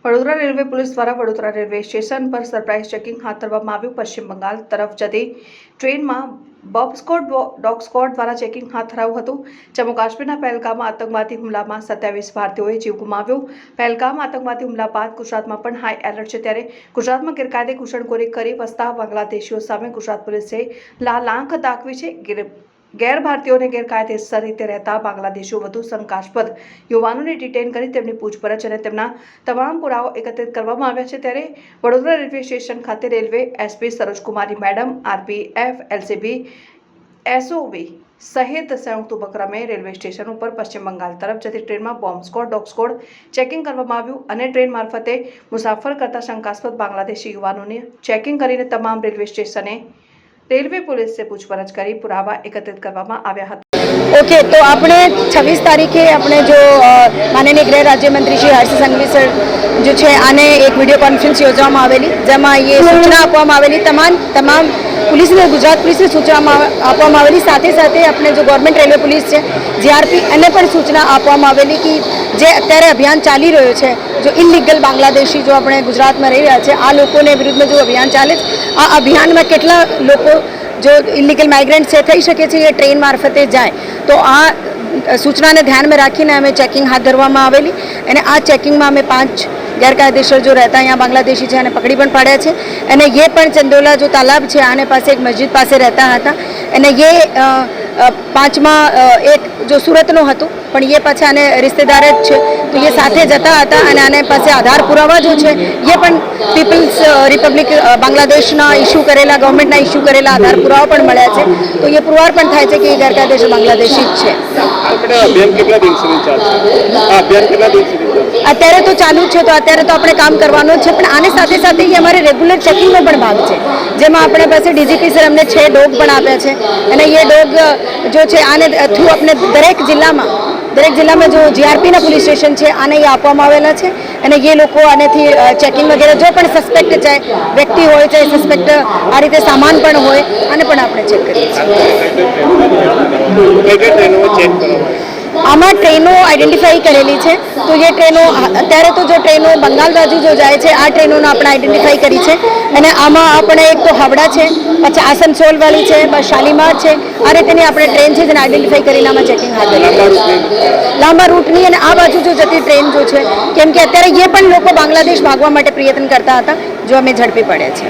Vadodara railway police द्वारा Vadodara railway station पर surprise checking हाथ धरवामां આવ્યું। पश्चिम बंगाल तरफ जती ट्रेन में बॉब स्क्वॉड डॉग स्क्वॉड द्वारा चेकिंग हाथ धरायुं हतुं। जम्मू काश्मीरना पहलगाम आतंकवादी हुमलामां 27 भारतीयोए जीव गुमाव्यो। पहलगाम आतंकवादी हुमला बाद गुजरातमां पण हाई एलर्ट छे, त्यारे गुजरातमां गैरकायदे घूसणखोरी करी वसता बांग्लादेशीओ सामे गुजरात पोलीसे लांख दाखवी छे। गैर भारतीयों ने गैरकायदेसर रीते रहता बांग्लादेशीओ वधु शंकास्पद युवानोने डिटेन करी तेमनी पूछपरछ अने तेमना तमाम पुरावा एकत्रित करवामां आव्या छे। त्यारे वडोदरा रेलवे स्टेशन खाते रेलवे एसपी सरोज कुमारी मैडम, आरपीएफ, एलसीबी, एसओवी सहित संयुक्त उपक्रमे रेलवे स्टेशन पर पश्चिम बंगाल तरफ जती ट्रेन में bomb squad dog squad checking करवामां आव्युं अने ट्रेन मार्फते मुसाफर करता शंकास्पद बांग्लादेशी युवानोने चेकिंग करीने तमाम रेलवे स्टेशने रेलवे पुलिस से पूछपरछ करी पुरावा एकत्रित करवामां आव्या हता। ओके, तो આપણે 26 તારીખે આપણે જો માનનીય ગૃહ રાજ્યમંત્રી શ્રી હર્ષ સંઘવી સર जो છે આને એક વિડીયો કોન્ફરન્સ યોજવામાં આવેલી, જેમાં એ સૂચના આપવામાં આવેલી તમામ પોલીસને, ગુજરાત પોલીસને સૂચના આપવામાં આવેલી। સાથે સાથે આપણે જો ગવર્મેન્ટ રેલવે પોલીસ છે જીઆરપી એને પણ સૂચના આપવામાં આવેલી કે જે અત્યારે અભિયાન ચાલી રહ્યો છે, જો ઇલીગલ બાંગ્લાદેશી જો આપણે ગુજરાતમાં રહી રહ્યા છે આ લોકોને વિરુદ્ધમાં જો અભિયાન ચાલે છે, આ અભિયાનમાં કેટલા લોકો जो इलीगल माइग्रेंट से थी शके ये ट्रेन मार्फते जाए, तो आ सूचना ने ध्यान में राखी अमे चेकिंग हाथ धरवामां आवेली। अने आ चेकिंग में अमे 5 गैरकायदेसर जो रहता यहाँ बांग्लादेशी है पकड़ी पण पाड्या छे। अने ये पण चंदोला जो तालाब है आने पास एक मस्जिद पास रहता था। अने ये 5मा एक जो सूरतनो हतो पण ये पाछा आने रिश्तेदार ज छे, तो ये साथे जता हता अने आने पासे आधार पुरावा जो छे ये पण पीपल्स रिपब्लिक बांग्लादेशना इश्यू करेला, गवर्नमेंटना इश्यू करेला आधार पुरावा पण मळ्या छे। तो ये पुरवार पण थाय छे कि ये गैरकायदेसर बांग्लादेशी ज छे। अत्यारे तो चालू छे, तो अत्यारे तो आपणे काम करवानुं छे, पण आने साथे साथे ये अमारे रेग्युलर चेकिंगनो पण भाग छे, जेमां आपणे पासे डीजीपी सर अमने 6 डॉग पण आप्या छे। अने ये डॉग जो छे आने थ्रू अपने दरेक जिल्ला में जो जीआरपी ना पुलिस स्टेशन है आने ये आपवामां आवेला छे। अने ये लोको आनेथी चेकिंग वगैरह जो पण सस्पेक्ट चाहे व्यक्ति होय चाहे सस्पेक्ट आ रीते सामान पण होय आने पण आपणे चेक करीए छीए। आमा ट्रेनों आइडेंटिफाई करेली है, तो ये ट्रेनों अत्यारे तो जो ट्रेनों बंगाल बाजू जो जाए छे आ ट्रेनों आपणे आइडेंटिफाई करी है। अने आमा आपणे एक तो हावड़ा है, पछी आसनसोल वाली है, बस शालीमार है, आ रीतेनी आपणे ट्रेन है जेने आइडेंटिफाई करीने आमां चेकिंग हाथ धरी। लांबा रूटनी अने आ बाजू जो जती ट्रेन जो है, केम के अत्यारे ये पण लोको बांग्लादेश भागवा माटे प्रयत्न करता हता, जो अमे झड़पी पड्या छे।